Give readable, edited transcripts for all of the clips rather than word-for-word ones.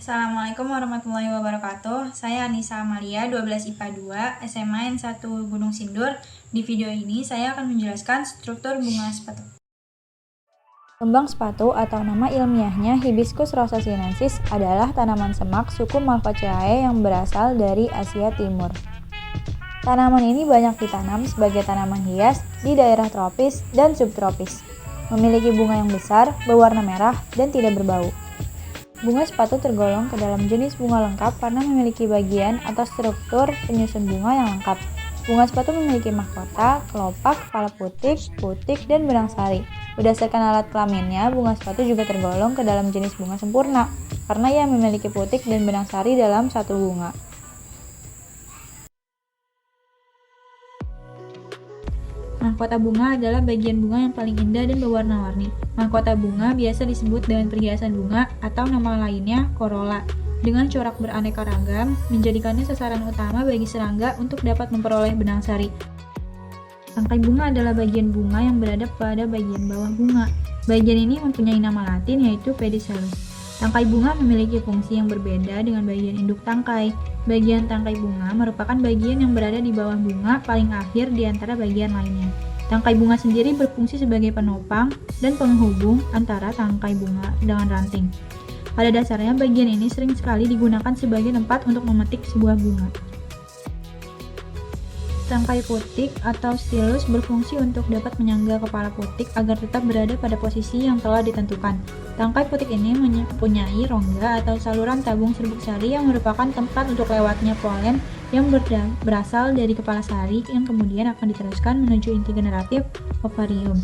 Assalamualaikum warahmatullahi wabarakatuh. Saya Anissa Amalia, 12 IPA 2, SMA N1 Gunung Sindur. Di video ini saya akan menjelaskan struktur bunga sepatu. Kembang sepatu atau nama ilmiahnya Hibiscus rosa sinensis adalah tanaman semak suku Malvaceae yang berasal dari Asia Timur. Tanaman ini banyak ditanam sebagai tanaman hias di daerah tropis dan subtropis. Memiliki bunga yang besar, berwarna merah, dan tidak berbau. Bunga sepatu tergolong ke dalam jenis bunga lengkap karena memiliki bagian atau struktur penyusun bunga yang lengkap. Bunga sepatu memiliki mahkota, kelopak, kepala putik, dan benang sari. Berdasarkan alat kelaminnya, bunga sepatu juga tergolong ke dalam jenis bunga sempurna karena ia memiliki putik dan benang sari dalam satu bunga. Mahkota bunga adalah bagian bunga yang paling indah dan berwarna-warni. Mahkota bunga biasa disebut dengan perhiasan bunga atau nama lainnya corolla. Dengan corak beraneka ragam, menjadikannya sasaran utama bagi serangga untuk dapat memperoleh benang sari. Tangkai bunga adalah bagian bunga yang berada pada bagian bawah bunga. Bagian ini mempunyai nama latin yaitu pedicellus. Tangkai bunga memiliki fungsi yang berbeda dengan bagian induk tangkai. Bagian tangkai bunga merupakan bagian yang berada di bawah bunga paling akhir di antara bagian lainnya. Tangkai bunga sendiri berfungsi sebagai penopang dan penghubung antara tangkai bunga dengan ranting. Pada dasarnya, bagian ini sering sekali digunakan sebagai tempat untuk memetik sebuah bunga. Tangkai putik atau stilus berfungsi untuk dapat menyangga kepala putik agar tetap berada pada posisi yang telah ditentukan. Tangkai putik ini mempunyai rongga atau saluran tabung serbuk sari yang merupakan tempat untuk lewatnya polen yang berasal dari kepala sari yang kemudian akan diteruskan menuju inti generatif ovarium.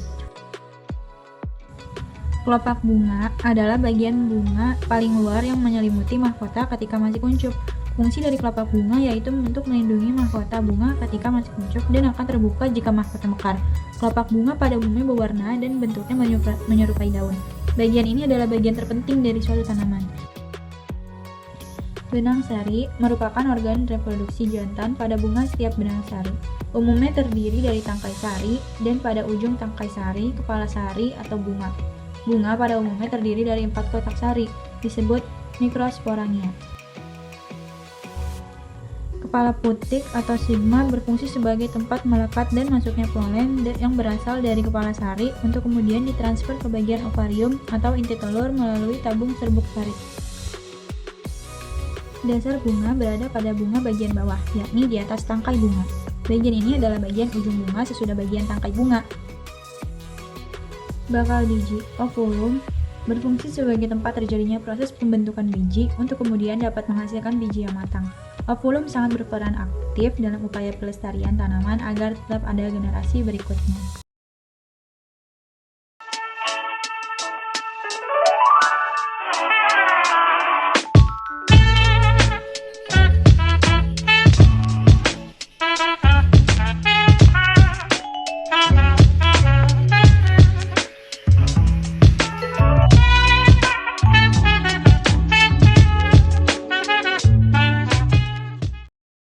Kelopak bunga adalah bagian bunga paling luar yang menyelimuti mahkota ketika masih kuncup. Fungsi dari kelopak bunga yaitu untuk melindungi mahkota bunga ketika masih kuncup dan akan terbuka jika mahkota mekar. Kelopak bunga pada umumnya berwarna dan bentuknya menyerupai daun. Bagian ini adalah bagian terpenting dari suatu tanaman. Benang sari merupakan organ reproduksi jantan pada bunga setiap benang sari. Umumnya terdiri dari tangkai sari dan pada ujung tangkai sari, kepala sari atau bunga. Bunga pada umumnya terdiri dari 4 kotak sari, disebut mikrosporangia. Kepala putik atau sigma berfungsi sebagai tempat melekat dan masuknya polen yang berasal dari kepala sari untuk kemudian ditransfer ke bagian ovarium atau inti telur melalui tabung serbuk sari. Dasar bunga berada pada bunga bagian bawah, yakni di atas tangkai bunga. Bagian ini adalah bagian ujung bunga sesudah bagian tangkai bunga. Bakal biji, ovulum, berfungsi sebagai tempat terjadinya proses pembentukan biji untuk kemudian dapat menghasilkan biji yang matang. Ovulum sangat berperan aktif dalam upaya pelestarian tanaman agar tetap ada generasi berikutnya.